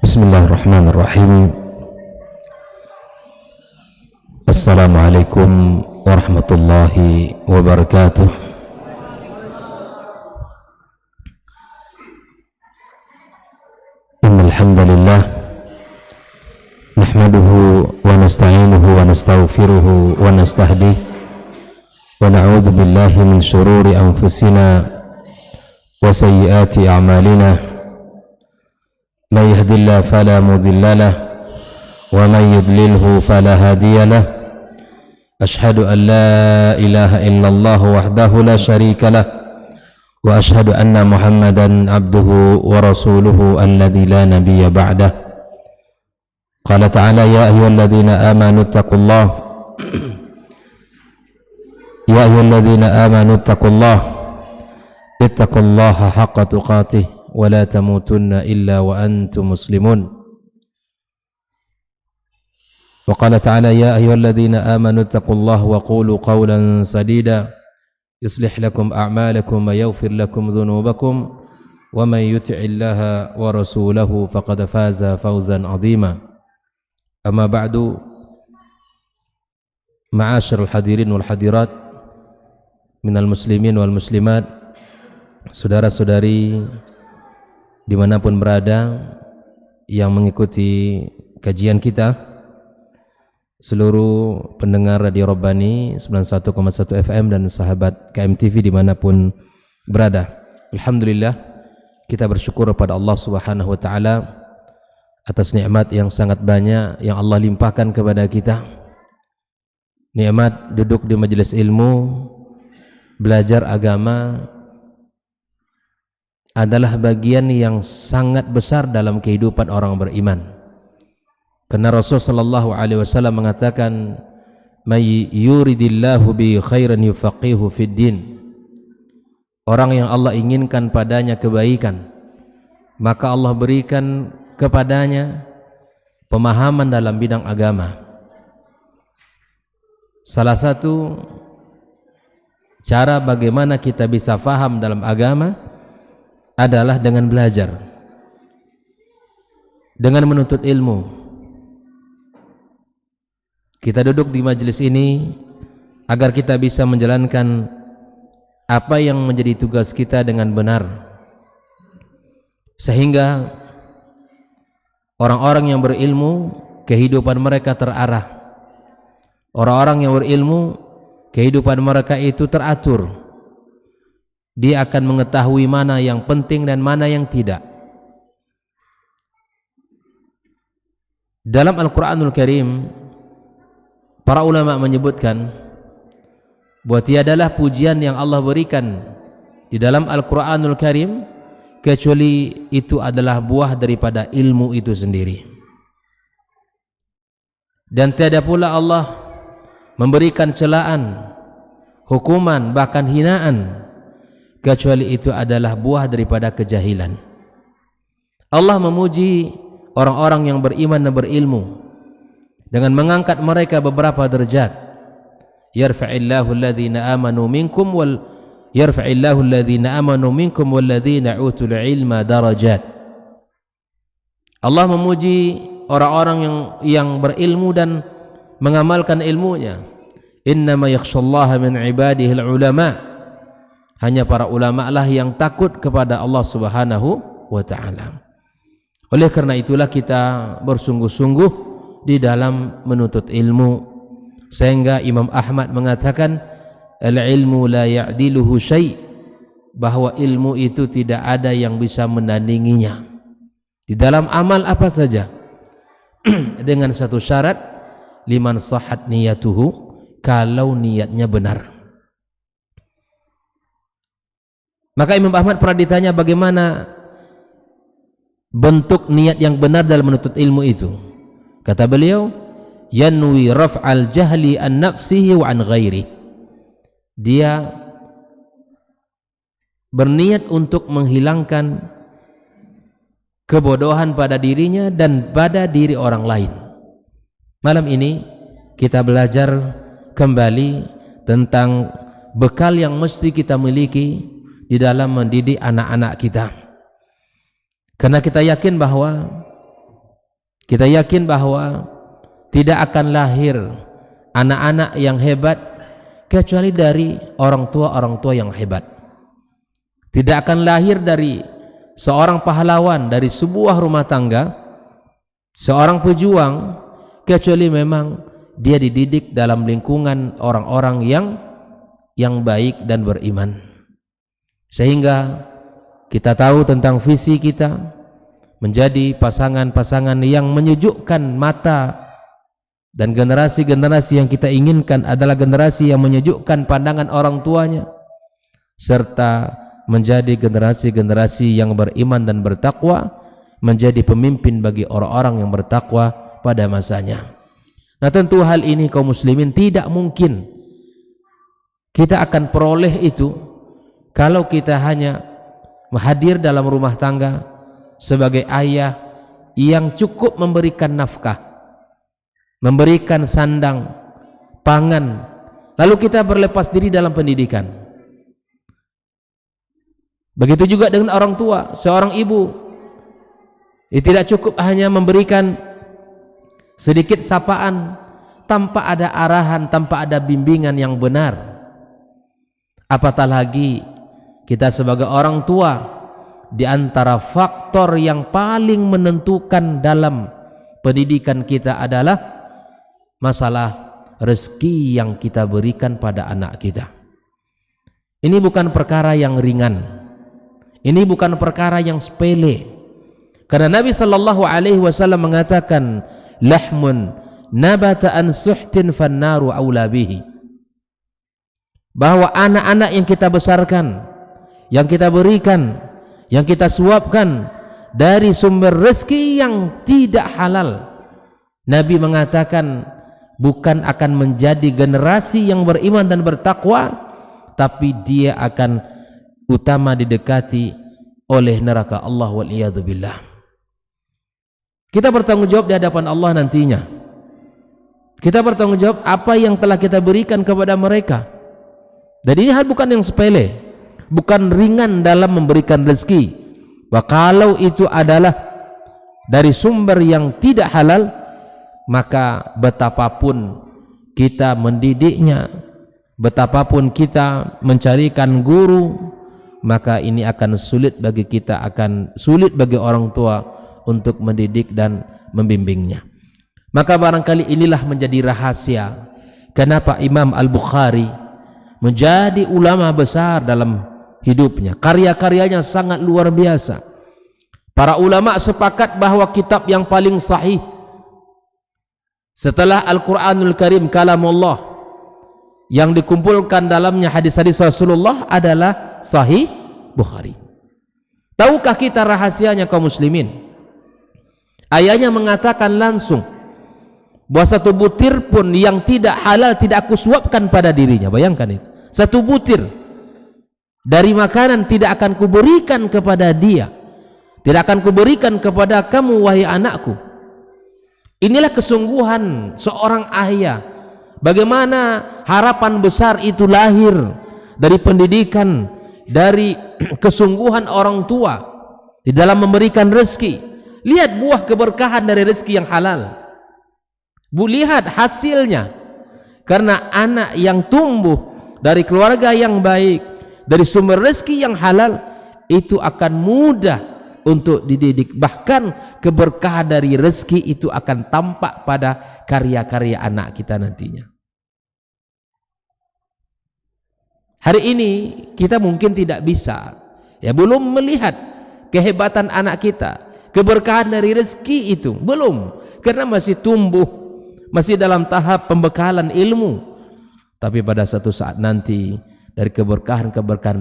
Bismillahirrahmanirrahim. Assalamualaikum warahmatullahi wabarakatuh. Innal hamdalillah nahmaduhu wa nasta'inuhu wa nastaghfiruhu wa nastahdihi wa na'udzu billahi min shururi anfusina wa sayyiati a'malina. من يهد الله فلا مضل له ومن يضلله فلا هادي له أشهد أن لا إله إلا الله وحده لا شريك له وأشهد أن محمدا عبده ورسوله الذي لا نبي بعده. قال تعالى يا أيها الذين آمنوا اتقوا الله يا أيها الذين آمنوا اتقوا الله حق تقاته ولا تموتن إلا وأنتم مسلمون. وقال تعالى يا أيها الذين آمنوا اتقوا الله وقولوا قولا سديدا يصلح لكم أعمالكم ويغفر لكم ذنوبكم ومن يطع الله ورسوله فقد فاز فوزا عظيما. أما بعد معاشر الحاضرين والحاضرات من المسلمين والmuslimat, saudara-saudari dimanapun berada yang mengikuti kajian kita, seluruh pendengar Radio Rabbani 91,1 FM dan sahabat KMTV dimanapun berada. Alhamdulillah, kita bersyukur kepada Allah Subhanahu wa Ta'ala atas nikmat yang sangat banyak yang Allah limpahkan kepada kita. Nikmat duduk di majelis ilmu, belajar agama adalah bagian yang sangat besar dalam kehidupan orang beriman. Karena Rasulullah sallallahu alaihi wasallam mengatakan, "May yuridillahu bi khairan yufaqihu fid din." Orang yang Allah inginkan padanya kebaikan, maka Allah berikan kepadanya pemahaman dalam bidang agama. Salah satu cara bagaimana kita bisa faham dalam agama adalah dengan belajar, dengan menuntut ilmu. Kita duduk di majelis ini agar kita bisa menjalankan apa yang menjadi tugas kita dengan benar, sehingga orang-orang yang berilmu kehidupan mereka terarah. Orang-orang yang berilmu kehidupan mereka itu teratur. Dia akan mengetahui mana yang penting dan mana yang tidak. Dalam Al-Quranul Karim, para ulama menyebutkan bahwa tiadalah pujian yang Allah berikan di dalam Al-Quranul Karim kecuali itu adalah buah daripada ilmu itu sendiri. Dan tiada pula Allah memberikan celaan, hukuman, bahkan hinaan kecuali itu adalah buah daripada kejahilan. Allah memuji orang-orang yang beriman dan berilmu dengan mengangkat mereka beberapa derajat. Yarfa'illahu alladhina amanu minkum walladzina utul ilma darajat. Allah memuji orang-orang yang berilmu dan mengamalkan ilmunya. Innama yakhshallaha min ibadihi al-ulama. Hanya para ulama lah yang takut kepada Allah Subhanahu wa Ta'ala. Oleh karena itulah kita bersungguh-sungguh di dalam menuntut ilmu, sehingga Imam Ahmad mengatakan al-ilmu la ya'diluhu syai', bahwa ilmu itu tidak ada yang bisa menandinginya di dalam amal apa saja dengan satu syarat, liman sahhat niyatuhu, kalau niatnya benar. Maka Imam Ahmad pernah ditanya bagaimana bentuk niat yang benar dalam menuntut ilmu itu. Kata beliau, yanwi raf'al jahli an nafsihi wa an ghairi. Dia berniat untuk menghilangkan kebodohan pada dirinya dan pada diri orang lain. Malam ini kita belajar kembali tentang bekal yang mesti kita miliki di dalam mendidik anak-anak kita. Karena kita yakin bahwa Kita yakin bahwa tidak akan lahir anak-anak yang hebat kecuali dari orang tua yang hebat. Tidak akan lahir dari seorang pahlawan dari sebuah rumah tangga, seorang pejuang, kecuali memang dia dididik dalam lingkungan orang-orang yang baik dan beriman. Sehingga kita tahu tentang visi kita menjadi pasangan-pasangan yang menyejukkan mata, dan generasi-generasi yang kita inginkan adalah generasi yang menyejukkan pandangan orang tuanya, serta menjadi generasi-generasi yang beriman dan bertakwa, menjadi pemimpin bagi orang-orang yang bertakwa pada masanya. Nah, tentu hal ini kaum muslimin tidak mungkin kita akan peroleh itu kalau kita hanya hadir dalam rumah tangga sebagai ayah yang cukup memberikan nafkah, memberikan sandang, pangan, lalu kita berlepas diri dalam pendidikan. Begitu juga dengan orang tua, seorang ibu tidak cukup hanya memberikan sedikit sapaan tanpa ada arahan, tanpa ada bimbingan yang benar. Apatah lagi kita sebagai orang tua, di antara faktor yang paling menentukan dalam pendidikan kita adalah masalah rezeki yang kita berikan pada anak kita. Ini bukan perkara yang ringan, ini bukan perkara yang sepele, karena Nabi sallallahu alaihi wasallam mengatakan, lahmun nabata an suhtin fannaru aula bihi, bahwa anak-anak yang kita besarkan, yang kita berikan, yang kita suapkan dari sumber rezeki yang tidak halal, Nabi mengatakan bukan akan menjadi generasi yang beriman dan bertakwa, tapi dia akan utama didekati oleh neraka Allah wal'iyadzubillah. Kita bertanggung jawab di hadapan Allah nantinya. Kita bertanggung jawab apa yang telah kita berikan kepada mereka. Dan ini hal bukan yang sepele, bukan ringan dalam memberikan rezeki. Kalau itu adalah dari sumber yang tidak halal, maka betapapun kita mendidiknya, betapapun kita mencarikan guru, maka ini akan sulit bagi kita, akan sulit bagi orang tua untuk mendidik dan membimbingnya. Maka barangkali inilah menjadi rahasia kenapa Imam Al-Bukhari menjadi ulama besar dalam hidupnya. Karya-karyanya sangat luar biasa. Para ulama sepakat bahwa kitab yang paling sahih setelah Al-Quranul Karim, kalamullah, yang dikumpulkan dalamnya hadis-hadis Rasulullah adalah Sahih Bukhari. Tahukah kita rahasianya kaum muslimin? Ayahnya mengatakan langsung bahwa satu butir pun yang tidak halal tidak aku suapkan pada dirinya. Bayangkan itu, satu butir dari makanan tidak akan kuberikan kepada dia, tidak akan kuberikan kepada kamu wahai anakku. Inilah kesungguhan seorang ayah. Bagaimana harapan besar itu lahir dari pendidikan, dari kesungguhan orang tua di dalam memberikan rezeki. Lihat buah keberkahan dari rezeki yang halal. Lihat hasilnya. Karena anak yang tumbuh dari keluarga yang baik, dari sumber rezeki yang halal, itu akan mudah untuk dididik. Bahkan keberkahan dari rezeki itu akan tampak pada karya-karya anak kita nantinya. Hari ini kita mungkin tidak bisa, belum melihat kehebatan anak kita, keberkahan dari rezeki itu belum, karena masih tumbuh, masih dalam tahap pembekalan ilmu. Tapi pada satu saat nanti dari keberkahan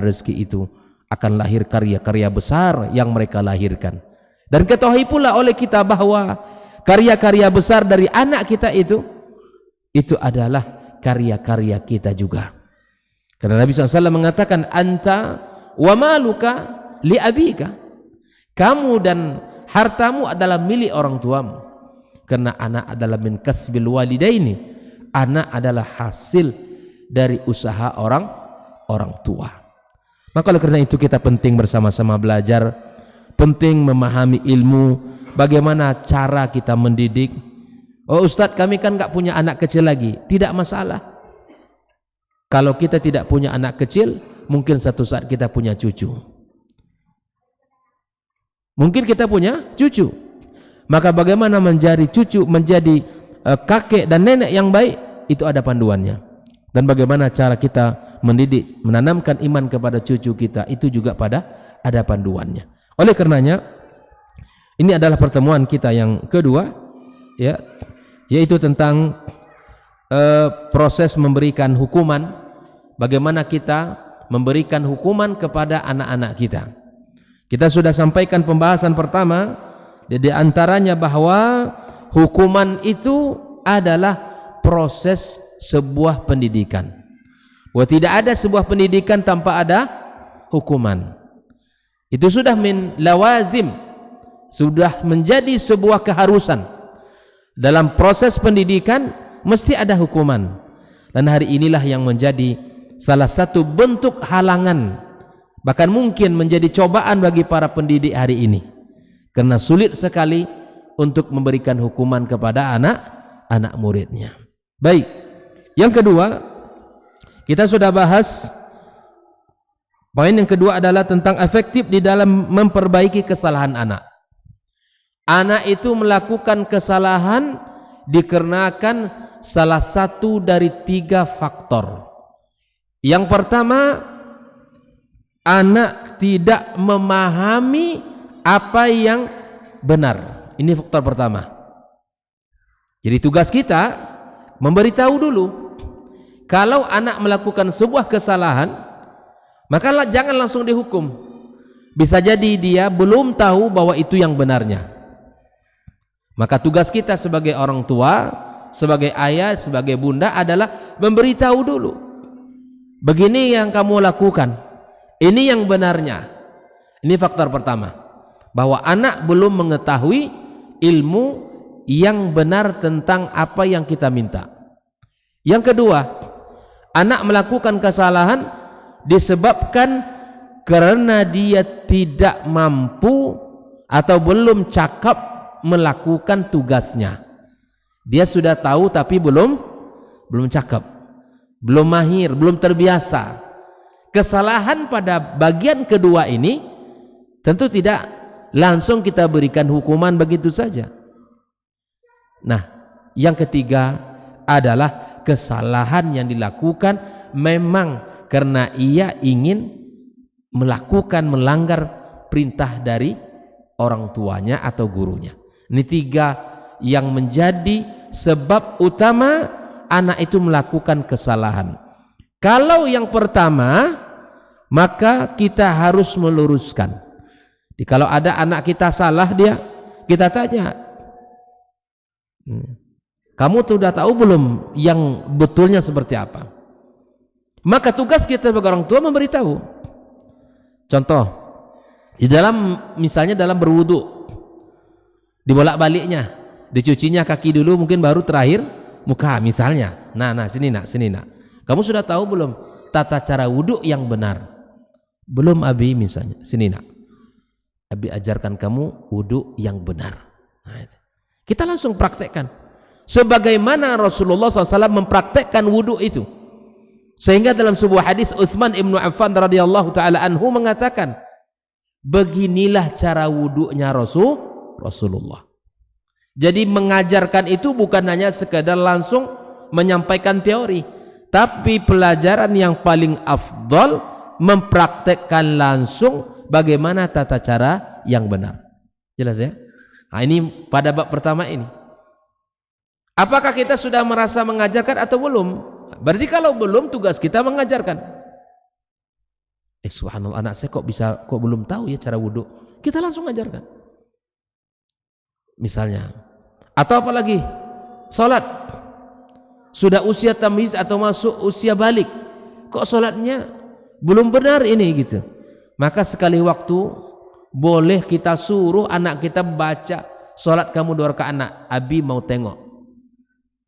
rezeki itu akan lahir karya-karya besar yang mereka lahirkan. Dan ketahui pula oleh kita bahwa karya-karya besar dari anak kita itu adalah karya-karya kita juga. Karena Nabi SAW mengatakan, anta wa maluka li abika, kamu dan hartamu adalah milik orang tuamu. Karena anak adalah min kasbil walidaini, anak adalah hasil dari usaha orang tua. Maka oleh karena itu kita penting bersama-sama belajar, penting memahami ilmu, bagaimana cara kita mendidik. Oh Ustadz, kami kan nggak punya anak kecil lagi. Tidak masalah. Kalau kita tidak punya anak kecil, mungkin satu saat kita punya cucu. Mungkin kita punya cucu. Maka bagaimana menjadi cucu, menjadi kakek dan nenek yang baik, itu ada panduannya. Dan bagaimana cara kita mendidik, menanamkan iman kepada cucu kita, itu juga ada panduannya. Oleh karenanya, ini adalah pertemuan kita yang kedua, ya, yaitu tentang proses memberikan hukuman. Bagaimana kita memberikan hukuman kepada anak-anak kita. Kita sudah sampaikan pembahasan pertama, di antaranya bahwa hukuman itu adalah proses sebuah pendidikan. Bahwa tidak ada sebuah pendidikan tanpa ada hukuman. Itu sudah min lawazim, sudah menjadi sebuah keharusan. Dalam proses pendidikan mesti ada hukuman. Dan hari inilah yang menjadi salah satu bentuk halangan, bahkan mungkin menjadi cobaan bagi para pendidik hari ini, karena sulit sekali untuk memberikan hukuman kepada anak muridnya. Baik, yang kedua kita sudah bahas. Poin yang kedua adalah tentang efektif di dalam memperbaiki kesalahan anak. Anak itu melakukan kesalahan dikarenakan salah satu dari 3 faktor. Yang pertama, anak tidak memahami apa yang benar. Ini faktor pertama. Jadi tugas kita memberitahu dulu. Kalau anak melakukan sebuah kesalahan, maka jangan langsung dihukum. Bisa jadi dia belum tahu bahwa itu yang benarnya. Maka tugas kita sebagai orang tua, sebagai ayah, sebagai bunda adalah memberitahu dulu. Begini yang kamu lakukan, ini yang benarnya. Ini faktor pertama, bahwa anak belum mengetahui ilmu yang benar tentang apa yang kita minta. Yang kedua, anak melakukan kesalahan disebabkan karena dia tidak mampu atau belum cakap melakukan tugasnya. Dia sudah tahu tapi belum cakap, belum mahir, belum terbiasa. Kesalahan pada bagian kedua ini tentu tidak langsung kita berikan hukuman begitu saja. Nah, yang ketiga adalah kesalahan yang dilakukan memang karena ia ingin melakukan, melanggar perintah dari orang tuanya atau gurunya. Ini 3 yang menjadi sebab utama anak itu melakukan kesalahan. Kalau yang pertama, maka kita harus meluruskan. Jadi kalau ada anak kita salah, kita tanya, kamu sudah tahu belum yang betulnya seperti apa? Maka tugas kita sebagai orang tua memberitahu. Contoh, misalnya dalam berwudu, dibolak-baliknya, dicucinya kaki dulu, mungkin baru terakhir muka misalnya. Nah, sini nak. Kamu sudah tahu belum tata cara wudu yang benar? Belum Abi, misalnya. Sini nak, Abi ajarkan kamu wudu yang benar. Nah, kita langsung praktekkan sebagaimana Rasulullah SAW mempraktekkan wudu itu. Sehingga dalam sebuah hadis Utsman ibnu Affan radhiyallahu taala anhu mengatakan, beginilah cara wudunya Rasulullah. Jadi mengajarkan itu bukan hanya sekedar langsung menyampaikan teori, tapi pelajaran yang paling afdal mempraktekkan langsung bagaimana tata cara yang benar. Jelas ya? Nah, ini pada bab pertama ini. Apakah kita sudah merasa mengajarkan atau belum? Berarti kalau belum, tugas kita mengajarkan. Subhanallah, anak saya kok belum tahu ya cara wudhu. Kita langsung ajarkan. Misalnya, atau apalagi salat. Sudah usia tamyiz atau masuk usia balik, kok salatnya belum benar ini gitu. Maka sekali waktu boleh kita suruh anak kita baca salat kamu 2 rakaat, anak Abi mau tengok.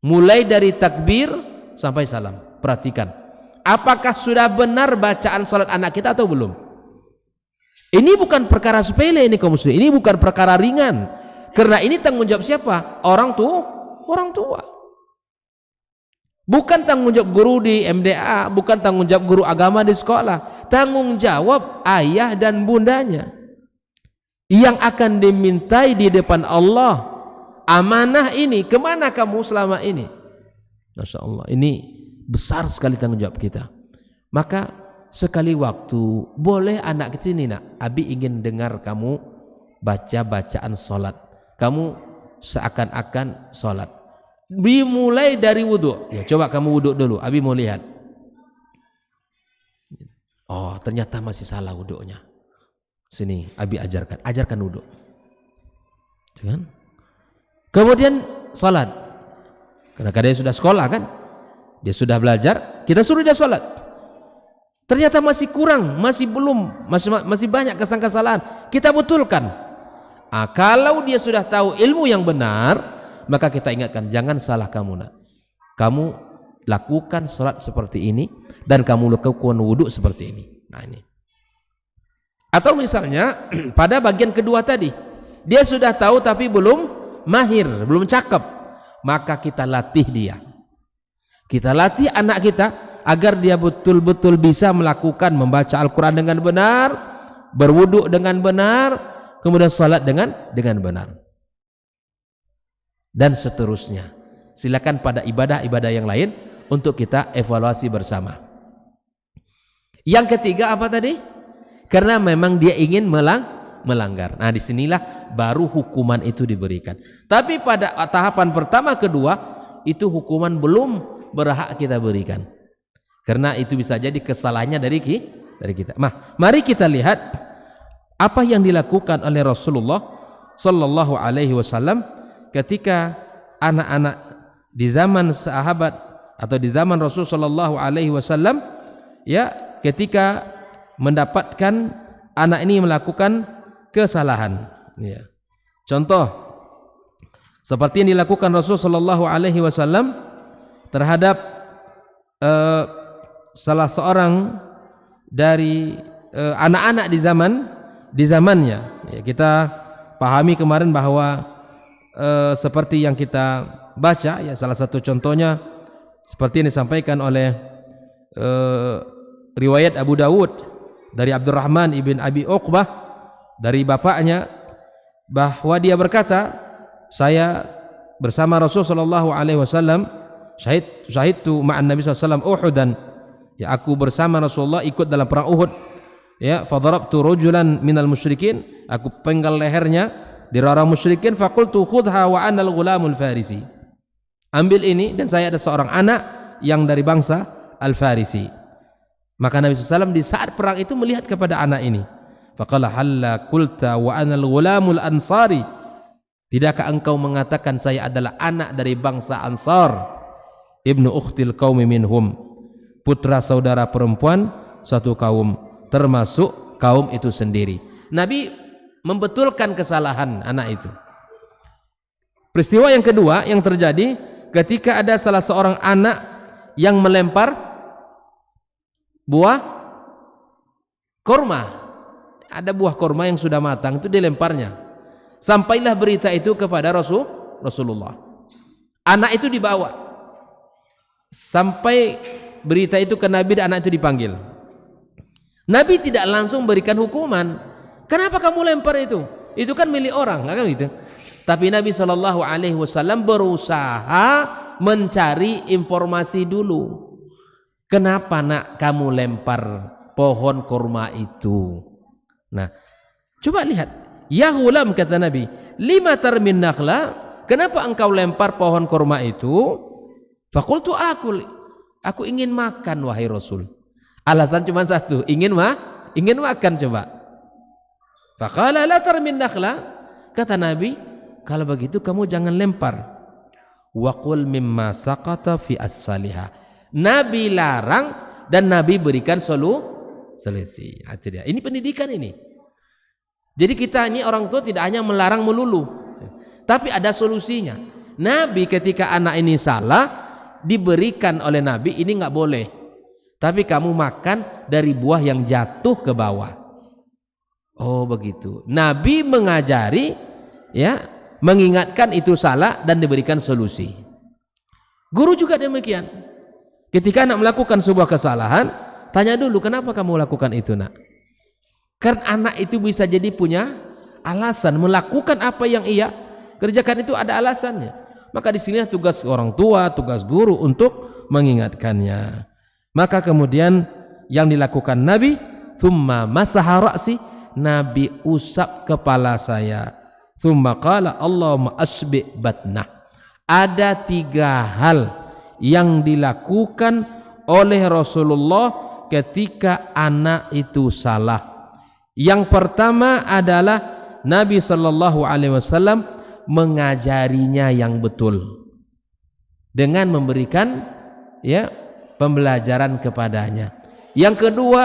Mulai dari takbir sampai salam. Perhatikan, apakah sudah benar bacaan salat anak kita atau belum? Ini bukan perkara sepele ini kaum muslimin. Ini bukan perkara ringan. Karena ini tanggung jawab siapa? Orang tua. Bukan tanggung jawab guru di MDA, bukan tanggung jawab guru agama di sekolah. Tanggung jawab ayah dan bundanya yang akan dimintai di depan Allah. Amanah ini, kemana kamu selama ini? Masya Allah, ini besar sekali tanggung jawab kita. Maka sekali waktu boleh anak kecil ini, nak, abi ingin dengar kamu baca bacaan solat. Kamu seakan-akan solat. Dimulai dari wudhu. Ya, coba kamu wudhu dulu. Abi mau lihat. Oh, ternyata masih salah wudhunya. Sini, abi ajarkan wudhu. Jangan. Kemudian solat. Karena dia sudah sekolah kan, dia sudah belajar. Kita suruh dia solat. Ternyata masih kurang, masih belum, masih banyak kesalahan. Kita betulkan. Kalau dia sudah tahu ilmu yang benar, maka kita ingatkan, jangan salah kamu, nak. Kamu lakukan sholat seperti ini dan kamu lakukan wudhu seperti ini. Nah, ini. Atau misalnya pada bagian kedua tadi, dia sudah tahu tapi belum mahir, belum cakep, maka kita latih dia. Kita latih anak kita agar dia betul-betul bisa melakukan membaca Al-Quran dengan benar, berwudhu dengan benar, kemudian salat dengan benar, dan seterusnya. Silakan pada ibadah-ibadah yang lain untuk kita evaluasi bersama. Yang ketiga apa tadi? Karena memang dia ingin melanggar. Nah, disinilah baru hukuman itu diberikan. Tapi pada tahapan pertama kedua itu hukuman belum berhak kita berikan. Karena itu bisa jadi kesalahannya dari kita. Nah, mari kita lihat apa yang dilakukan oleh Rasulullah Sallallahu Alaihi Wasallam ketika anak-anak di zaman sahabat atau di zaman Rasul Sallallahu Alaihi Wasallam, ya, ketika mendapatkan anak ini melakukan kesalahan. Ya. Contoh seperti yang dilakukan Rasul Sallallahu Alaihi Wasallam terhadap salah seorang dari anak-anak di zamannya. Ya, kita pahami kemarin bahwa seperti yang kita baca, ya, salah satu contohnya seperti yang disampaikan oleh riwayat Abu Dawud dari Abdurrahman ibn Abi Uqbah dari bapaknya, bahwa dia berkata, saya bersama Rasul sallallahu alaihi wasallam syahidtu ma'an Nabi sallallahu alaihi wasallam Uhudan, ya, aku bersama Rasulullah ikut dalam perang Uhud. Ya, fadarabtu rajulan minal musyrikin, aku penggal lehernya dari orang musyrikin, faqultu khudha wa ana al-ghulamul farisi, ambil ini dan saya ada seorang anak yang dari bangsa Al-Farisi. Maka Nabi SAW di saat perang itu melihat kepada anak ini, faqala halla qulta wa ana al-ghulamul ansari, tidakkah engkau mengatakan saya adalah anak dari bangsa Ansar, ibnu ukhtil qaumi minhum, putra saudara perempuan satu kaum, termasuk kaum itu sendiri. Nabi membetulkan kesalahan anak itu. Peristiwa yang kedua yang terjadi ketika ada salah seorang anak yang melempar buah korma. Ada buah korma yang sudah matang itu dilemparnya. Sampailah berita itu kepada Rasulullah. Anak itu dibawa. Sampai berita itu ke Nabi dan anak itu dipanggil. Nabi tidak langsung berikan hukuman. Kenapa kamu lempar itu? Itu kan milik orang, kan gitu. Tapi Nabi Shallallahu Alaihi Wasallam berusaha mencari informasi dulu. Kenapa nak kamu lempar pohon kurma itu? Nah, coba lihat. Ya hulam, kata Nabi, lima tarmin nakhla, kenapa engkau lempar pohon kurma itu? Fakultu aku ingin makan, wahai Rasul. Alasan cuma satu, ingin makan. Coba. Faqala la tarmin nakhla, kata Nabi, kalau begitu kamu jangan lempar. Wa qul mimma saqata fi asfaliha. Nabi larang dan Nabi berikan solusi. Ini pendidikan ini. Jadi kita ini orang tua tidak hanya melarang melulu, tapi ada solusinya. Nabi ketika anak ini salah, diberikan oleh Nabi, ini nggak boleh. Tapi kamu makan dari buah yang jatuh ke bawah. Oh begitu. Nabi mengajari, ya, mengingatkan itu salah dan diberikan solusi. Guru juga demikian. Ketika anak melakukan sebuah kesalahan, tanya dulu, kenapa kamu lakukan itu, nak? Karena anak itu bisa jadi punya alasan melakukan apa yang ia kerjakan, itu ada alasannya. Maka di sini tugas orang tua, tugas guru untuk mengingatkannya. Maka kemudian yang dilakukan Nabi, thumma masaha ra'si, Nabi usap kepala saya. Thumma qala Allahumma asbi' batnah. Ada 3 hal yang dilakukan oleh Rasulullah ketika anak itu salah. Yang pertama adalah Nabi sallallahu alaihi wasallam mengajarinya yang betul dengan memberikan pembelajaran kepadanya. Yang kedua,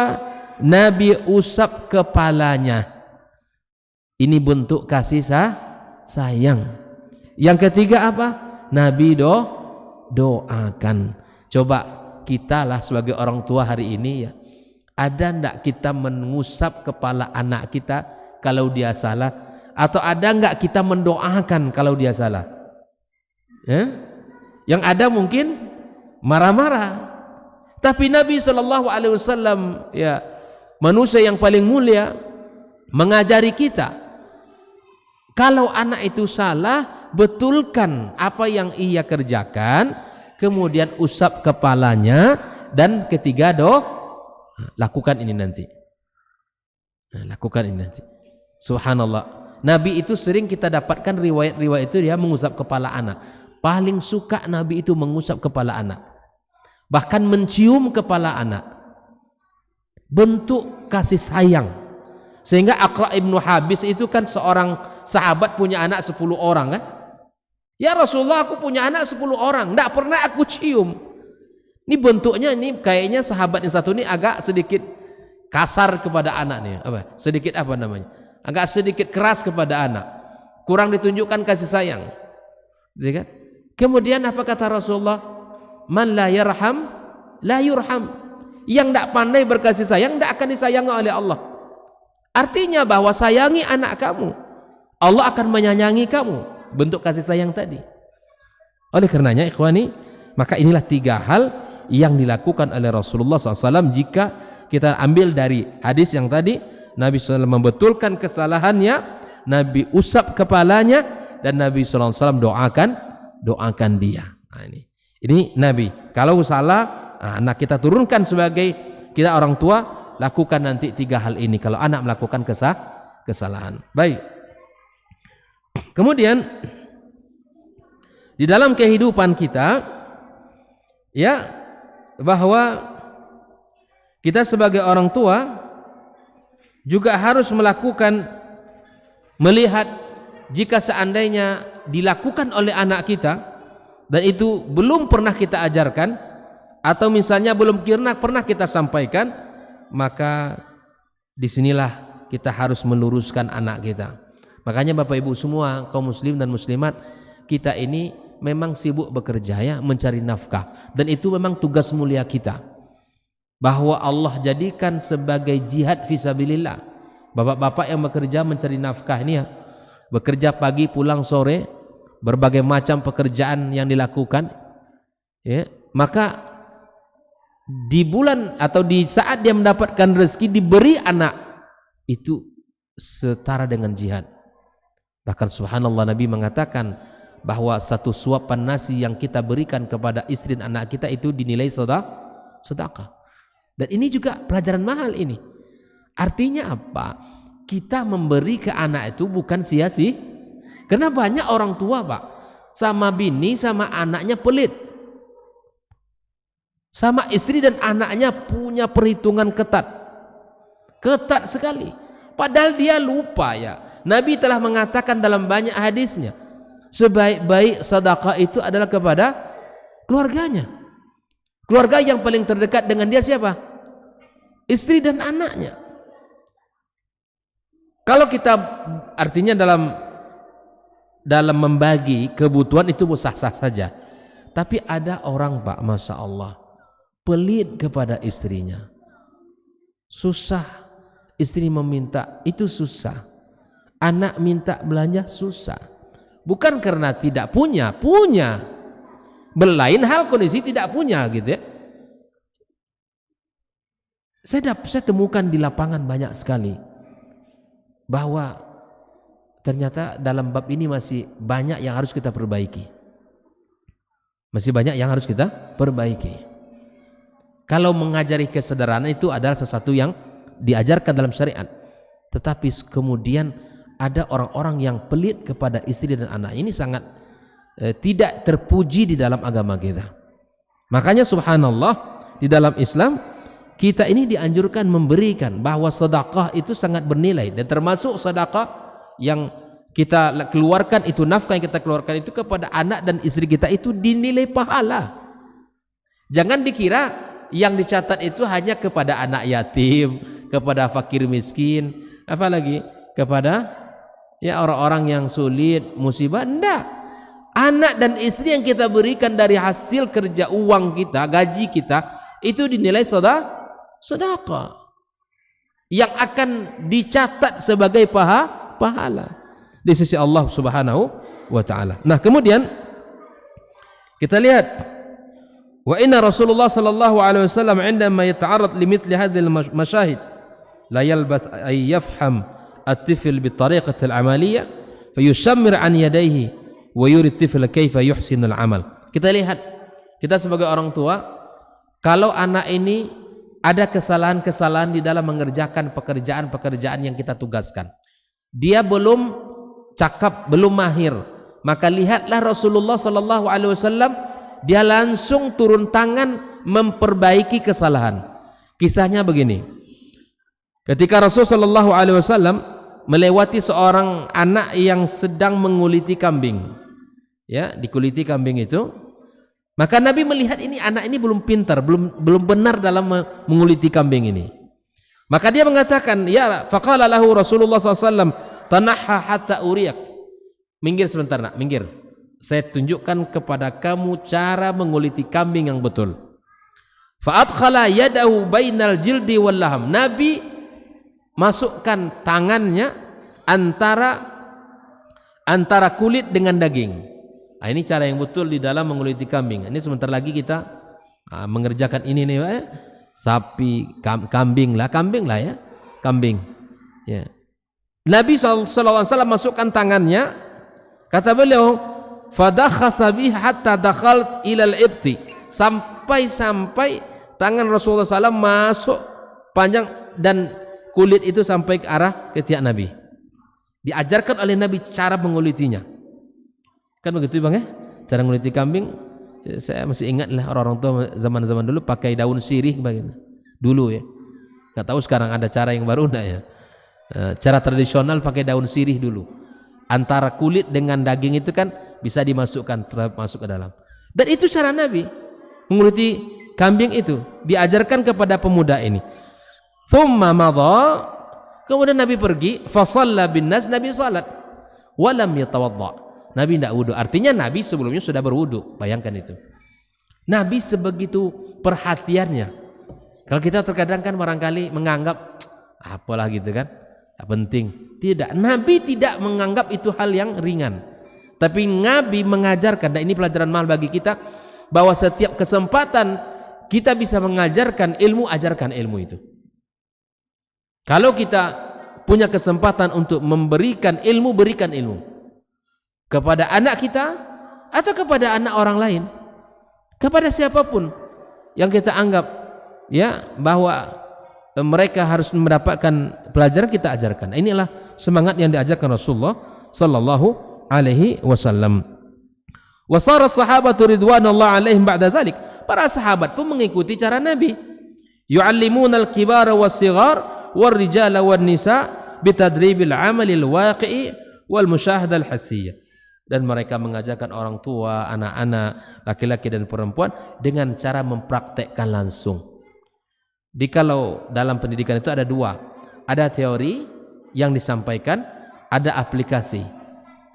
Nabi usap kepalanya. Ini bentuk kasih sayang. Yang ketiga apa? Nabi doakan. Coba kita lah sebagai orang tua hari ini, ya, ada ndak kita mengusap kepala anak kita kalau dia salah, atau ada nggak kita mendoakan kalau dia salah? Yang ada mungkin marah-marah. Tapi Nabi SAW, ya, manusia yang paling mulia, mengajari kita, kalau anak itu salah, betulkan apa yang ia kerjakan, kemudian usap kepalanya, dan ketiga lakukan ini nanti. Lakukan ini nanti. Subhanallah. Nabi itu sering kita dapatkan riwayat-riwayat itu dia mengusap kepala anak. Paling suka Nabi itu mengusap kepala anak. Bahkan mencium kepala anak. Bentuk kasih sayang. Sehingga Aqra' ibn Habis itu kan seorang sahabat punya anak 10 orang kan. Ya Rasulullah, aku punya anak 10 orang, tidak pernah aku cium. Ini bentuknya, ini kayaknya sahabat yang satu ini agak sedikit kasar kepada anak nih. Sedikit apa namanya? Agak sedikit keras kepada anak. Kurang ditunjukkan kasih sayang. Kan? Kemudian apa kata Rasulullah? Man la yarham la yurham. Yang tidak pandai berkasih sayang tidak akan disayangi oleh Allah. Artinya bahwa sayangi anak kamu, Allah akan menyayangi kamu. Bentuk kasih sayang tadi. Oleh karenanya ikhwani, maka inilah 3 hal yang dilakukan oleh Rasulullah SAW. Jika kita ambil dari hadis yang tadi, Nabi SAW membetulkan kesalahannya, Nabi usap kepalanya, dan Nabi SAW doakan dia. Nah, ini Nabi. Kalau salah, anak kita turunkan sebagai kita orang tua, lakukan nanti 3 hal ini kalau anak melakukan kesalahan. Baik. Kemudian di dalam kehidupan kita, ya, bahwa kita sebagai orang tua juga harus melihat jika seandainya dilakukan oleh anak kita dan itu belum pernah kita ajarkan, atau misalnya belum pernah kita sampaikan, maka disinilah kita harus meluruskan anak kita. Makanya Bapak Ibu semua, kaum muslim dan muslimat, kita ini memang sibuk bekerja, ya, mencari nafkah, dan itu memang tugas mulia kita, bahwa Allah jadikan sebagai jihad fisabilillah. Bapak-bapak yang bekerja mencari nafkah ini, ya, bekerja pagi pulang sore, berbagai macam pekerjaan yang dilakukan, ya, maka di bulan atau di saat dia mendapatkan rezeki diberi anak, itu setara dengan jihad. Bahkan subhanallah, Nabi mengatakan bahwa satu suapan nasi yang kita berikan kepada istri dan anak kita itu dinilai sedekah. Dan ini juga pelajaran mahal ini. Artinya apa? Kita memberi ke anak itu bukan sia-sia. Karena banyak orang tua, Pak, sama bini sama anaknya pelit. Sama istri dan anaknya punya perhitungan ketat. Ketat sekali. Padahal dia lupa, ya. Nabi telah mengatakan dalam banyak hadisnya, sebaik-baik sedekah itu adalah kepada keluarganya. Keluarga yang paling terdekat dengan dia siapa? Istri dan anaknya. Kalau kita artinya dalam membagi kebutuhan itu sah-sah saja. Tapi ada orang, Pak, Masya Allah, pelit kepada istrinya. Susah. Istri meminta, itu susah. Anak minta belanja, susah. Bukan karena tidak punya, punya. Berlain hal kondisi tidak punya gitu ya. Saya temukan di lapangan banyak sekali bahwa ternyata dalam bab ini masih banyak yang harus kita perbaiki. Masih banyak yang harus kita perbaiki. Kalau mengajari kesederhanaan itu adalah sesuatu yang diajarkan dalam syariat. Tetapi kemudian ada orang-orang yang pelit kepada istri dan anak. Ini sangat tidak terpuji di dalam agama kita. Makanya subhanallah di dalam Islam kita ini dianjurkan memberikan, bahwa sedekah itu sangat bernilai, dan termasuk sedekah yang kita keluarkan itu, nafkah yang kita keluarkan itu kepada anak dan istri kita itu dinilai pahala. Jangan dikira yang dicatat itu hanya kepada anak yatim, kepada fakir miskin, apalagi kepada ya orang-orang yang sulit, musibah. Enggak. Anak dan istri yang kita berikan dari hasil kerja uang kita, gaji kita, itu dinilai sedekah yang akan dicatat sebagai pahala di sisi Allah Subhanahu wa taala. Nah, kemudian kita lihat wa inna Rasulullah sallallahu alaihi wasallam indama yata'arrad limithli hadhihi al-mashahid la yalbath ay yafham at-tifl bi tariqati al-amaliyah fayushammir an yadayhi wa yuri at-tifl kayfa yuhsinu al-amal. Kita lihat, kita sebagai orang tua, kalau anak ini ada kesalahan-kesalahan di dalam mengerjakan pekerjaan-pekerjaan yang kita tugaskan, dia belum cakap, belum mahir, maka lihatlah Rasulullah sallallahu alaihi wasallam, dia langsung turun tangan memperbaiki kesalahan. Kisahnya begini, ketika Rasul sallallahu alaihi wasallam melewati seorang anak yang sedang menguliti kambing, ya, dikuliti kambing itu, maka Nabi melihat ini anak ini belum pintar, belum benar dalam menguliti kambing ini. Maka dia mengatakan, ya, faqala lahu Rasulullah SAW, tanahha hatta uriyak. Minggir sebentar nak, minggir. Saya tunjukkan kepada kamu cara menguliti kambing yang betul. Fa'adkhala yadahu bainal jildi wal laham. Nabi masukkan tangannya antara kulit dengan daging. Nah, ini cara yang betul di dalam menguliti kambing. Ini sebentar lagi kita mengerjakan ini nih, sapi, kambing lah ya, kambing. Ya. Nabi SAW masukkan tangannya, kata beliau, fadakhasa bihi hatta dakhalt ilal ibti, sampai tangan Rasulullah SAW masuk panjang dan kulit itu sampai ke arah ketiak Nabi. Diajarkan oleh Nabi cara mengulitinya. Kan begitu bang ya, cara menguliti kambing. Saya masih ingat lah orang-orang tua zaman-zaman dulu pakai daun sirih bagaimana dulu ya. Nggak tahu sekarang ada cara yang baru enggak ya. Cara tradisional pakai daun sirih dulu, antara kulit dengan daging itu kan bisa dimasukkan masuk ke dalam, dan itu cara Nabi menguliti kambing itu, diajarkan kepada pemuda ini. Thumma madha, kemudian Nabi pergi, fa shalla bin nas, Nabi salat, walam yatawadda. Nabi tidak wudhu, artinya Nabi sebelumnya sudah berwudhu. Bayangkan itu, Nabi sebegitu perhatiannya. Kalau kita terkadang kan barangkali menganggap apalah gitu kan, tak penting. Tidak, Nabi tidak menganggap itu hal yang ringan, tapi Nabi mengajarkan, dan ini pelajaran mahal bagi kita, bahwa setiap kesempatan kita bisa mengajarkan ilmu, ajarkan ilmu itu. Kalau kita punya kesempatan untuk memberikan ilmu, berikan ilmu kepada anak kita atau kepada anak orang lain, kepada siapapun yang kita anggap ya bahwa mereka harus mendapatkan pelajaran, kita ajarkan. Inilah semangat yang diajarkan Rasulullah sallallahu alaihi wasallam. Wasara sahabatu ridwanullah alaihim ba'da dzalik, para sahabat pun mengikuti cara Nabi. Yu'allimunal kibara was-sighar war-rijala wan-nisa bitadribil amalil waqi'i wal musyahadah al-hassiyah. Dan mereka mengajarkan orang tua, anak-anak, laki-laki dan perempuan dengan cara mempraktekkan langsung. Kalau dalam pendidikan itu ada dua, ada teori yang disampaikan, ada aplikasi.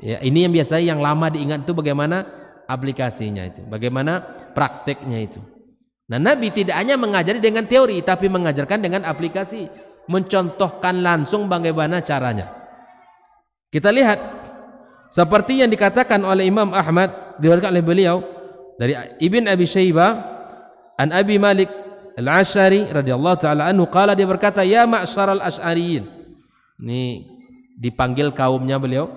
Ya, ini yang biasanya yang lama diingat itu bagaimana aplikasinya itu, bagaimana prakteknya itu. Nah, Nabi tidak hanya mengajari dengan teori, tapi mengajarkan dengan aplikasi, mencontohkan langsung bagaimana caranya. Kita lihat seperti yang dikatakan oleh Imam Ahmad, diriwayatkan oleh beliau dari Ibn Abi Syaibah an Abi Malik Al-Asy'ari radhiyallahu taala anhu qala, dia berkata, ya ma'syaral asy'ariyin, ini dipanggil kaumnya beliau,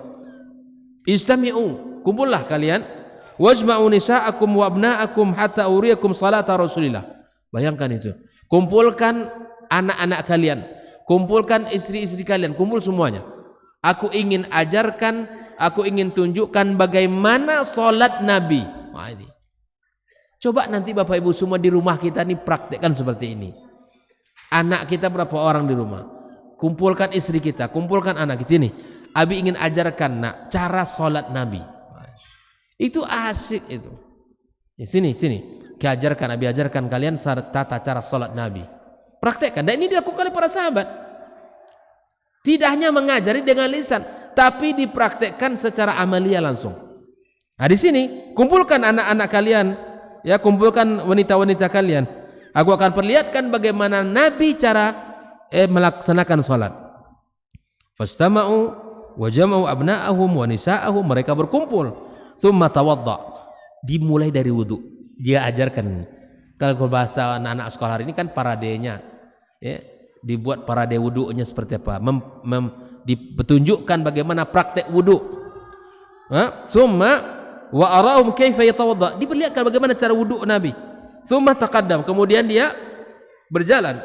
istami'u, kumpullah kalian, wajma'u nisa'akum wa abna'akum hatta uriyakum salata Rasulillah. Bayangkan itu, kumpulkan anak-anak kalian, kumpulkan istri-istri kalian, kumpul semuanya, aku ingin ajarkan, aku ingin tunjukkan bagaimana solat Nabi. Wah, ini coba nanti Bapak Ibu semua di rumah kita nih praktekkan seperti ini. Anak kita berapa orang di rumah, kumpulkan istri kita, kumpulkan anak kita, ini Abi ingin ajarkan nak cara solat Nabi. Itu asik itu. Sini Abi ajarkan kalian tata cara solat Nabi. Praktekkan. Dan ini dilakukan oleh para sahabat. Tidak hanya mengajari dengan lisan, tapi dipraktekkan secara amalia langsung. Nah, di sini kumpulkan anak-anak kalian, ya, kumpulkan wanita-wanita kalian. Aku akan perlihatkan bagaimana Nabi cara melaksanakan salat. Fastama'u wa jama'u abna'ahum wa nisa'ahum, mereka berkumpul. Tsumma tawadda, dimulai dari wudu. Dia ajarkan. Kalau bahasa anak-anak sekolah hari ini kan paradenya, ya, dibuat parade wudunya seperti apa, ditunjukkan bagaimana praktek wudu. Tsumma wa arahum kaifa yatawadda, diperlihatkan bagaimana cara wudu Nabi. Tsumma taqaddam, kemudian dia berjalan.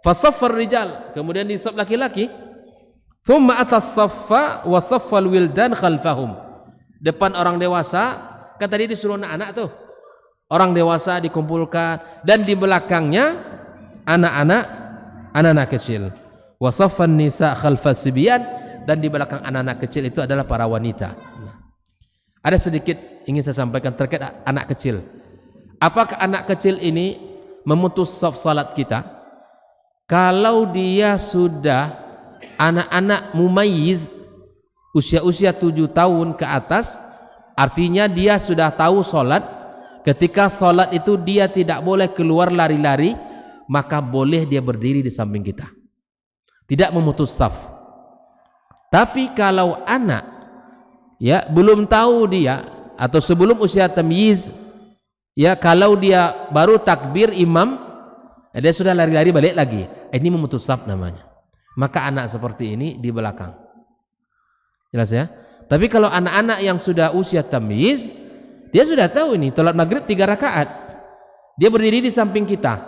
Fasaffar rijal, kemudian di saf laki-laki. Tsumma atas saffa wa saffal wildan khalfahum, depan orang dewasa, kan tadi disuruh anak-anak tuh, orang dewasa dikumpulkan, dan di belakangnya anak-anak kecil. Wa saffan nisa khalfas sibyan, dan di belakang anak-anak kecil itu adalah para wanita. Ada sedikit ingin saya sampaikan terkait anak kecil. Apakah anak kecil ini memutus saf salat kita? Kalau dia sudah anak-anak mumayyiz, usia-usia 7 tahun ke atas, artinya dia sudah tahu solat. Ketika solat itu dia tidak boleh keluar lari-lari, maka boleh dia berdiri di samping kita, tidak memutus saf. Tapi kalau anak, ya, belum tahu dia, atau sebelum usia tamyiz, ya, kalau dia baru takbir imam, dia sudah lari-lari balik lagi, ini memutus saf namanya. Maka anak seperti ini di belakang. Jelas ya? Tapi kalau anak-anak yang sudah usia tamyiz, dia sudah tahu ini salat maghrib 3 rakaat, dia berdiri di samping kita,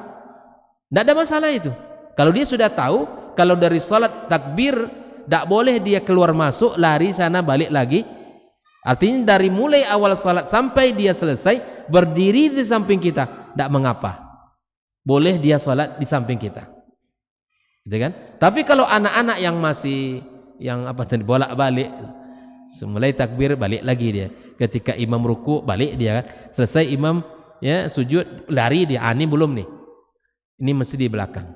tidak ada masalah itu. Kalau dia sudah tahu, kalau dari salat takbir tidak boleh dia keluar masuk, lari sana balik lagi, artinya dari mulai awal salat sampai dia selesai berdiri di samping kita, tidak mengapa, boleh dia salat di samping kita, gitu kan? Tapi kalau anak-anak yang masih bolak-balik, semulai takbir balik lagi dia, ketika imam ruku balik dia kan, selesai imam, ya, sujud lari dia, ini belum nih, ini mesti di belakang.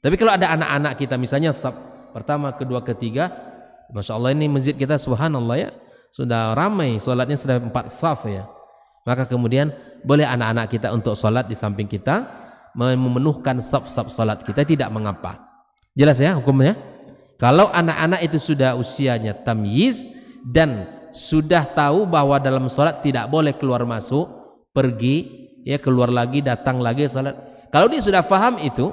Tapi kalau ada anak-anak kita misalnya saf pertama, kedua, ketiga, Masya Allah ini masjid kita subhanallah ya, sudah ramai, sholatnya sudah 4 saf ya, maka kemudian boleh anak-anak kita untuk sholat di samping kita, memenuhkan saf-saf sholat kita, tidak mengapa. Jelas ya hukumnya? Kalau anak-anak itu sudah usianya tamyiz dan sudah tahu bahwa dalam sholat tidak boleh keluar masuk, pergi, ya, keluar lagi, datang lagi sholat. Kalau dia sudah faham itu,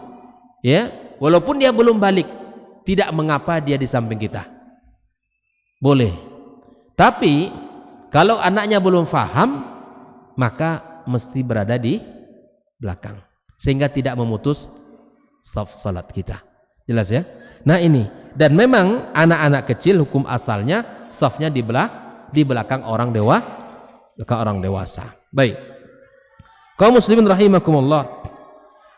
ya, walaupun dia belum balik, tidak mengapa dia di samping kita, boleh. Tapi kalau anaknya belum faham, maka mesti berada di belakang, sehingga tidak memutus saf salat kita. Jelas ya? Nah ini, dan memang anak-anak kecil hukum asalnya safnya di belakang orang dewasa. Baik, kaum muslimin rahimakumullah,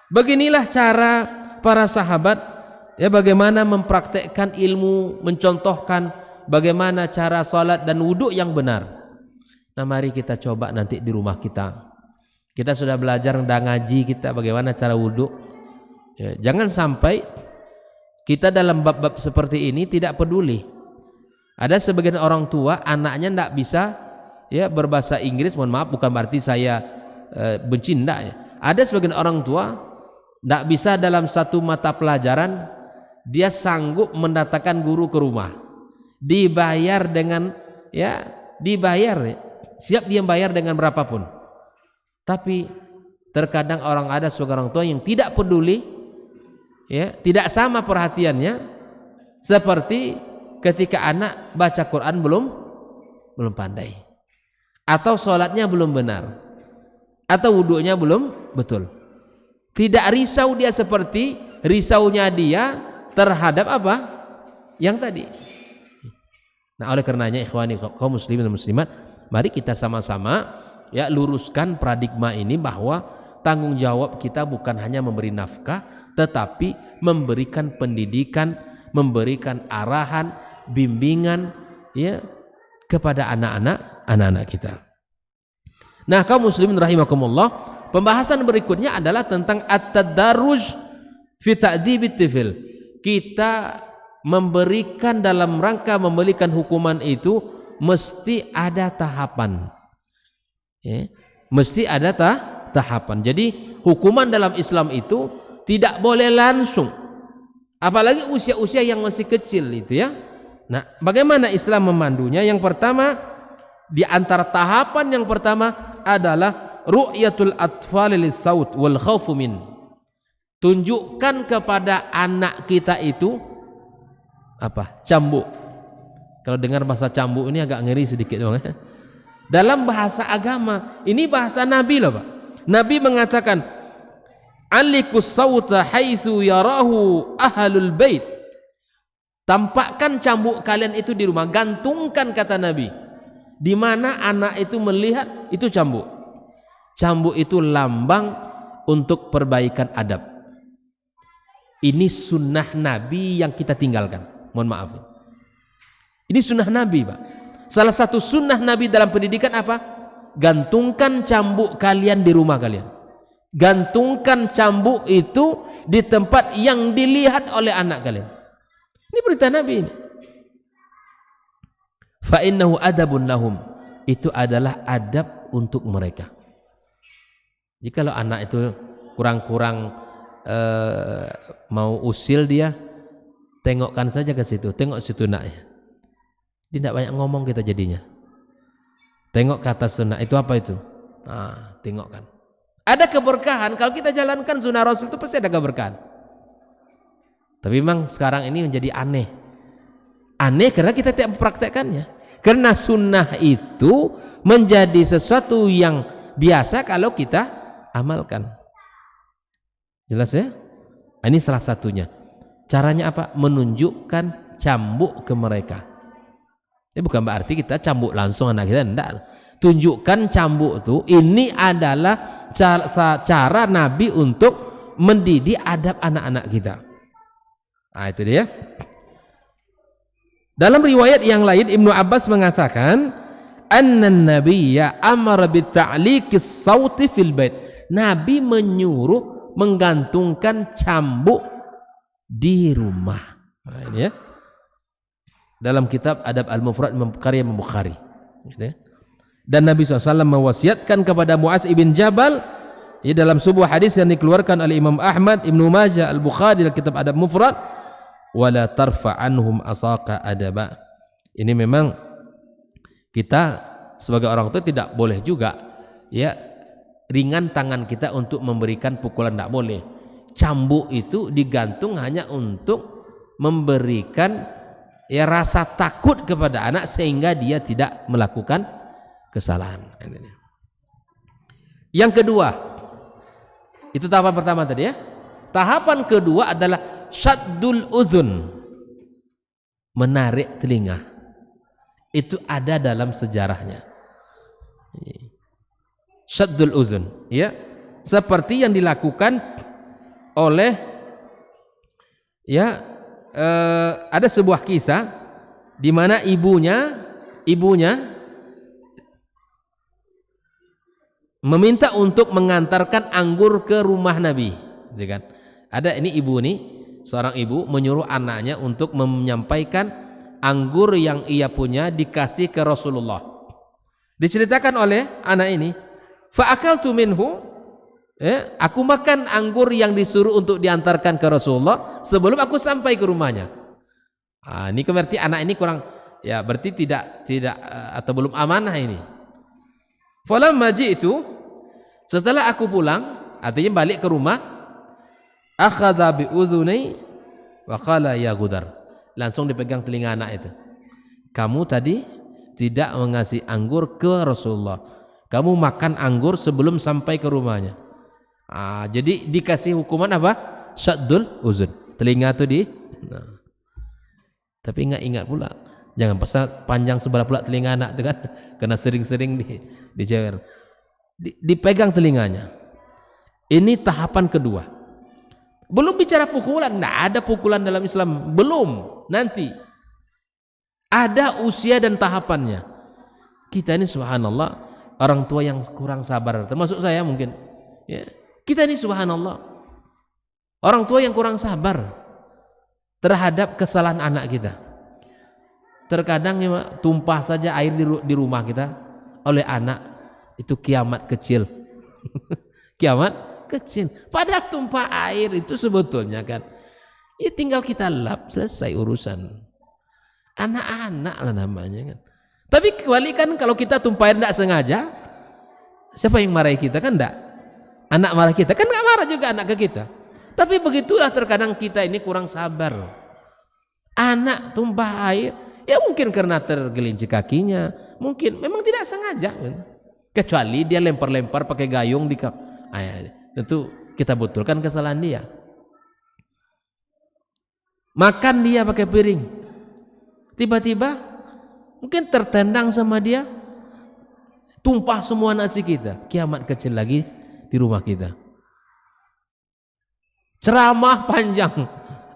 beginilah cara para sahabat, ya, bagaimana mempraktekkan ilmu, mencontohkan bagaimana cara salat dan wudhu yang benar. Nah mari kita coba nanti di rumah kita. Kita sudah belajar, sudah ngaji kita bagaimana cara wudhu, ya, jangan sampai kita dalam bab-bab seperti ini tidak peduli. Ada sebagian orang tua anaknya tidak bisa, ya, berbahasa Inggris, mohon maaf bukan berarti saya benci, enggak ya. Ada sebagian orang tua tidak bisa dalam satu mata pelajaran, dia sanggup mendatangkan guru ke rumah, dibayar dengan ya dibayar, siap dia bayar dengan berapapun. Tapi terkadang ada sebagian orang tua yang tidak peduli, ya, tidak sama perhatiannya seperti ketika anak baca Quran belum pandai, atau sholatnya belum benar, atau wudunya belum betul. Tidak risau dia seperti risaunya dia terhadap apa? Yang tadi. Nah, oleh karenanya ikhwani kaum muslimin dan muslimat, mari kita sama-sama ya luruskan paradigma ini bahwa tanggung jawab kita bukan hanya memberi nafkah, tetapi memberikan pendidikan, memberikan arahan, bimbingan ya kepada anak-anak kita. Nah, kaum muslimin rahimakumullah, pembahasan berikutnya adalah tentang at-tadarruj fi ta'dibit tifl. Kita memberikan dalam rangka memberikan hukuman itu mesti ada tahapan. Ya, mesti ada tahapan. Jadi hukuman dalam Islam itu tidak boleh langsung. Apalagi usia-usia yang masih kecil itu ya. Nah, bagaimana Islam memandunya? Yang pertama, di antara tahapan yang pertama adalah ru'yatul atfal lis-saut wal khaufu min. Tunjukkan kepada anak kita itu apa? Cambuk. Kalau dengar bahasa cambuk ini agak ngeri sedikit bang. Dalam bahasa agama, ini bahasa Nabi loh Pak. Nabi mengatakan, "Alikus sauta haitsu yarahu ahlul bait." Tampakkan cambuk kalian itu di rumah, gantungkan kata Nabi. Di mana anak itu melihat itu cambuk. Cambuk itu lambang untuk perbaikan adab. Ini sunnah Nabi yang kita tinggalkan. Mohon maaf. Ini sunnah Nabi, Pak. Salah satu sunnah Nabi dalam pendidikan apa? Gantungkan cambuk kalian di rumah kalian. Gantungkan cambuk itu di tempat yang dilihat oleh anak kalian. Ini perintah Nabi ini. Fa innahu adabun lahum. Itu adalah adab untuk mereka. Jikalau anak itu kurang-kurang mau usil dia, tengokkan saja ke situ, tengok situ nak ya. Tidak banyak ngomong kita jadinya. Tengok ke atas sunnah, itu apa itu? Nah, tengokkan. Ada keberkahan kalau kita jalankan sunnah Rasul itu pasti ada keberkahan. Tapi memang sekarang ini menjadi aneh. Aneh karena kita tidak mempraktekkannya. Karena sunnah itu menjadi sesuatu yang biasa kalau kita amalkan. Jelas ya? Ini salah satunya. Caranya apa? Menunjukkan cambuk ke mereka. Ini bukan berarti kita cambuk langsung anak kita, enggak. Tunjukkan cambuk itu, ini adalah cara Nabi untuk mendidik adab anak-anak kita. Nah, itu dia. Dalam riwayat yang lain Ibnu Abbas mengatakan, "Annan nabiyya amara bi ta'liqis sauti fil bait." Nabi menyuruh menggantungkan cambuk di rumah. Nah, ini ya. Dalam kitab Adab Al-Mufrad karya Imam Bukhari. Gitu ya. Dan Nabi SAW mewasiatkan kepada Muaz ibn Jabal ya, dalam sebuah hadis yang dikeluarkan oleh Imam Ahmad, Ibnu Majah, Al-Bukhari dalam kitab Adab Mufrad, "Wala tarfa anhum asaka adaba." Ini memang kita sebagai orang tua tidak boleh juga ya ringan tangan kita untuk memberikan pukulan, tidak boleh. Cambuk itu digantung hanya untuk memberikan ya rasa takut kepada anak sehingga dia tidak melakukan kesalahan. Yang kedua, itu tahapan pertama tadi ya. Tahapan kedua adalah syaddul uzun, menarik telinga. Itu ada dalam sejarahnya. Syaddul uzun, ya, seperti yang dilakukan oleh ya ada sebuah kisah di mana ibunya meminta untuk mengantarkan anggur ke rumah Nabi, gitu kan? Ada ini ibu nih, seorang ibu menyuruh anaknya untuk menyampaikan anggur yang ia punya dikasih ke Rasulullah. Diceritakan oleh anak ini, fa akaltu minhu, aku makan anggur yang disuruh untuk diantarkan ke Rasulullah sebelum aku sampai ke rumahnya. Ini berarti anak ini kurang Ya, berarti tidak atau belum amanah ini. Falamma ji'tu, setelah aku pulang, artinya balik ke rumah, akhadha bi udhunai wa qala ya Ghudar. Langsung dipegang telinga anak itu. Kamu tadi tidak mengasih anggur ke Rasulullah. Kamu makan anggur sebelum sampai ke rumahnya. Jadi dikasih hukuman apa? Syaddul uzun. Telinga itu tapi ingat pula. Jangan pasal panjang sebelah pula telinga anak itu kan. Karena sering-sering dijewer. Dipegang telinganya. Ini tahapan kedua. Belum bicara pukulan. Tidak ada pukulan dalam Islam. Belum. Nanti. Ada usia dan tahapannya. Kita ini subhanallah. Orang tua yang kurang sabar. Termasuk saya mungkin. Ya. Kita ini subhanallah. Orang tua yang kurang sabar. Terhadap kesalahan anak kita. Terkadang ya, tumpah saja air di rumah kita oleh anak, itu kiamat kecil. Kiamat kecil. Padahal tumpah air itu sebetulnya kan, ya tinggal kita lap, selesai urusan. Anak-anak lah namanya kan. Tapi kecuali kan kalau kita tumpah air tidak sengaja, siapa yang marahi kita kan tidak? Anak marah kita kan nggak marah juga anak ke kita. Tapi begitulah terkadang kita ini kurang sabar. Anak tumpah air, ya mungkin karena tergelincir kakinya, mungkin memang tidak sengaja, kecuali dia lempar-lempar pakai gayung di kap. Tentu kita betulkan kesalahan dia. Makan dia pakai piring, tiba-tiba mungkin tertendang sama dia, tumpah semua nasi kita. Kiamat kecil lagi di rumah kita. Ceramah panjang,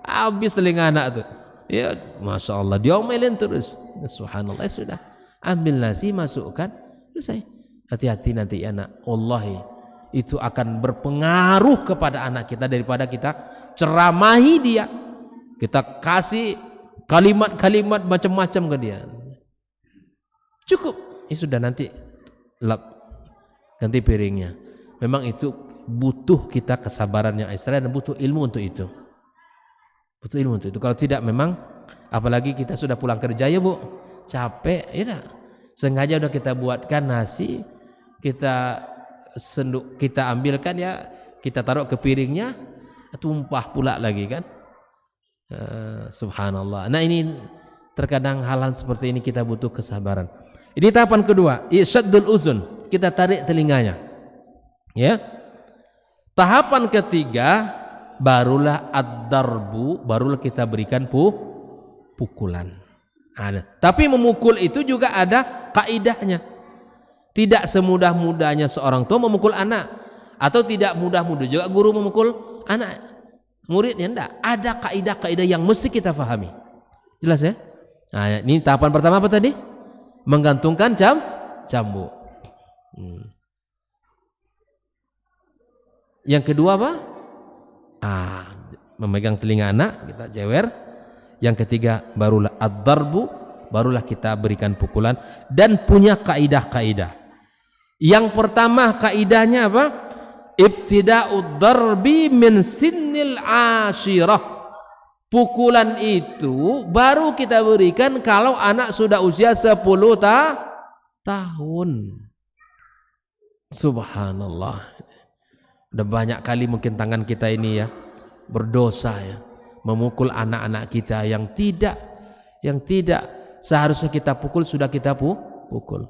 habis telinga anak tuh. Ya, masya Allah, dia omelin terus. Subhanallah, sudah. Ambil nasi, masukkan, selesai. Hati-hati nanti anak. Wallahi, itu akan berpengaruh kepada anak kita daripada kita ceramahi dia. Kita kasih kalimat-kalimat macam-macam ke dia. Cukup. Ya sudah, nanti lap, ganti piringnya. Memang itu butuh kita kesabaran yang ekstra dan butuh ilmu untuk itu. Betul ilmu itu. Kalau tidak memang, apalagi kita sudah pulang kerja ya Bu, capek, ya dah. Sengaja udah kita buatkan nasi, kita ambilkan ya, kita taruh ke piringnya, tumpah pula lagi kan. Subhanallah. Nah ini terkadang hal-hal seperti ini kita butuh kesabaran. Ini tahapan kedua, isyaddul uzun, kita tarik telinganya. Ya. Tahapan ketiga, barulah ad-darbu, barulah kita berikan pukulan. Tapi memukul itu juga ada kaidahnya. Tidak semudah-mudahnya seorang tua memukul anak, atau tidak mudah-mudah juga guru memukul anak muridnya. Tidak, ada kaidah-kaidah yang mesti kita fahami. Jelas ya? Nah, ini tahapan pertama apa tadi? Menggantungkan cambuk. Yang kedua apa? Memegang telinga anak, kita jewer. Yang ketiga barulah ad-darbu, barulah kita berikan pukulan, dan punya kaidah-kaidah. Yang pertama kaidahnya apa? Ibtida'ud darbi min sinnil ashirah. Pukulan itu baru kita berikan kalau anak sudah usia 10 tahun. Subhanallah. Udah banyak kali mungkin tangan kita ini ya berdosa ya, memukul anak-anak kita yang tidak seharusnya kita pukul, sudah kita pukul.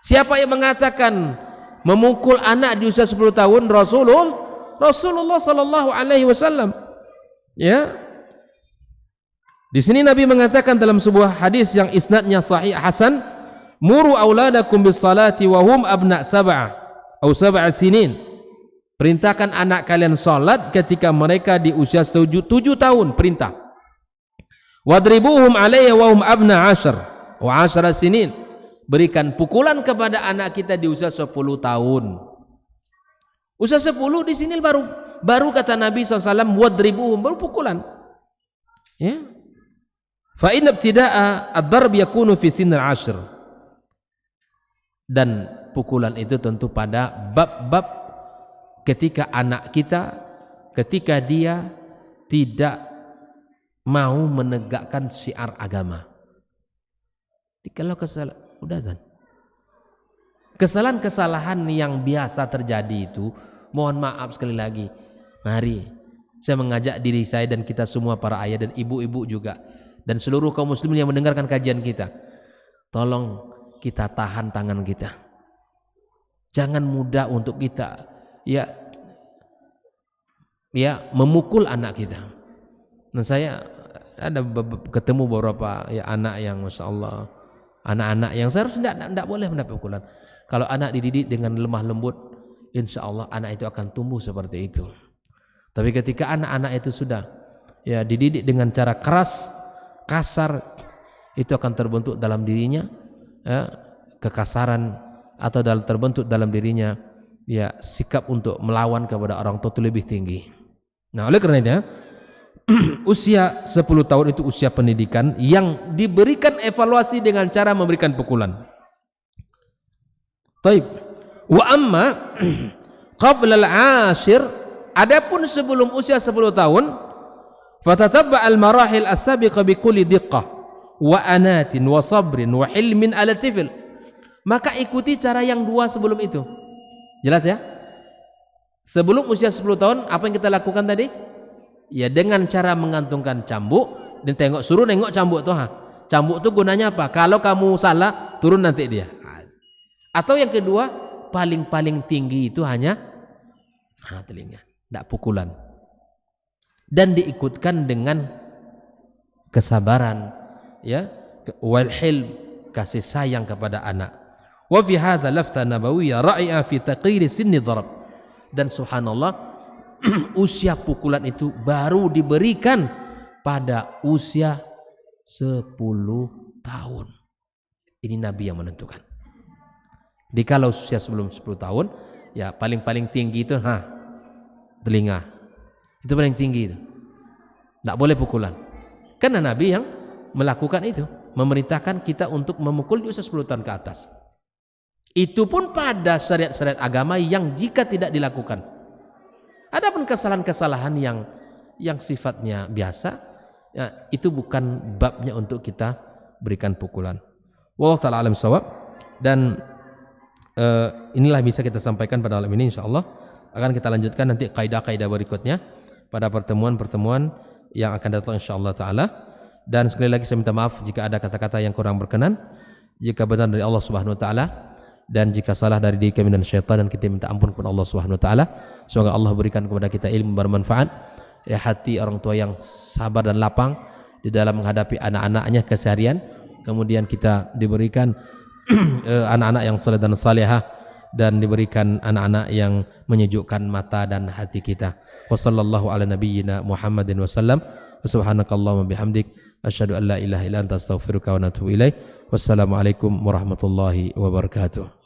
Siapa yang mengatakan memukul anak di usia 10 tahun? Rasulullah sallallahu alaihi wasallam. Ya. Di sini Nabi mengatakan dalam sebuah hadis yang isnadnya sahih hasan, muru auladakum bis salati wa hum abna sab'ah atau 7 sinin. Perintahkan anak kalian salat ketika mereka di usia 7 tahun, perintah. Wadribuhum 'alaiha wa hum abna 10 wa 10 sinin. Berikan pukulan kepada anak kita di usia 10 tahun. Usia 10 di sini baru kata Nabi SAW, wadribuhum, baru pukulan. Ya. Fa inna ibtida'a ad-darb yakunu fi sinil 10. Dan pukulan itu tentu pada bab-bab ketika anak kita, ketika dia tidak mau menegakkan syiar agama. Kalau kesalahan, udah kan. Kesalahan-kesalahan yang biasa terjadi itu, mohon maaf sekali lagi. Mari saya mengajak diri saya dan kita semua para ayah dan ibu-ibu juga dan seluruh kaum muslimin yang mendengarkan kajian kita, tolong kita tahan tangan kita. Jangan mudah untuk kita ya memukul anak kita. Dan saya ada ketemu beberapa ya anak yang masya Allah, anak-anak yang seharusnya tidak boleh mendapat pukulan. Kalau anak dididik dengan lemah lembut, insya Allah anak itu akan tumbuh seperti itu. Tapi ketika anak-anak itu sudah ya dididik dengan cara keras, kasar, itu akan terbentuk dalam dirinya ya, kekasaran atau terbentuk dalam dirinya ya sikap untuk melawan kepada orang tua itu lebih tinggi. Nah, oleh karenanya usia 10 tahun itu usia pendidikan yang diberikan evaluasi dengan cara memberikan pukulan. Taib. Wa amma qabla al-ashir, adapun sebelum usia 10 tahun, fatatabba al-marahil as-sabiqa bi kulli diqqah wa anatin wa sabrin wa hilmin ala tifl. Maka ikuti cara yang dua sebelum itu. Jelas ya? Sebelum usia 10 tahun apa yang kita lakukan tadi? Ya dengan cara mengantungkan cambuk dan suruh nengok cambuk tuh. Cambuk tuh gunanya apa? Kalau kamu salah, turun nanti dia. Atau yang kedua, paling tinggi itu hanya telinga, tidak pukulan. Dan diikutkan dengan kesabaran, ya, wal hilm, kasih sayang kepada anak. Wa fi hadza lafta nabawiyyah ra'i'a fi taqir sinni dharab. Dan subhanallah, usia pukulan itu baru diberikan pada usia 10 tahun. Ini Nabi yang menentukan. Di kalau usia sebelum 10 tahun, ya paling tinggi itu telinga. Itu paling tinggi itu. Tidak boleh pukulan. Karena Nabi yang melakukan itu, memerintahkan kita untuk memukul di usia 10 tahun ke atas. Itu pun pada syariat-syariat agama yang jika tidak dilakukan. Adapun kesalahan-kesalahan yang sifatnya biasa, ya, itu bukan babnya untuk kita berikan pukulan. Wallahu ta'ala alam shawab. Dan inilah bisa kita sampaikan pada malam ini, insyaallah akan kita lanjutkan nanti kaidah-kaidah berikutnya pada pertemuan-pertemuan yang akan datang insyaallah taala. Dan sekali lagi saya minta maaf jika ada kata-kata yang kurang berkenan, jika benar dari Allah Subhanahu wa taala, dan jika salah dari diri kami dan syaitan, dan kita minta ampun kepada Allah Subhanahu wa taala. Semoga Allah berikan kepada kita ilmu bermanfaat, ya, hati orang tua yang sabar dan lapang di dalam menghadapi anak-anaknya keseharian. Kemudian kita diberikan anak-anak yang saleh dan salihah, dan diberikan anak-anak yang menyejukkan mata dan hati kita. Wassallallahu ala nabiyyina Muhammadin wasallam. Subhanakallahumma bihamdik asyhadu an la ilaha illa anta astaghfiruka wa atubu ilaik. Wassalamualaikum warahmatullahi wabarakatuh.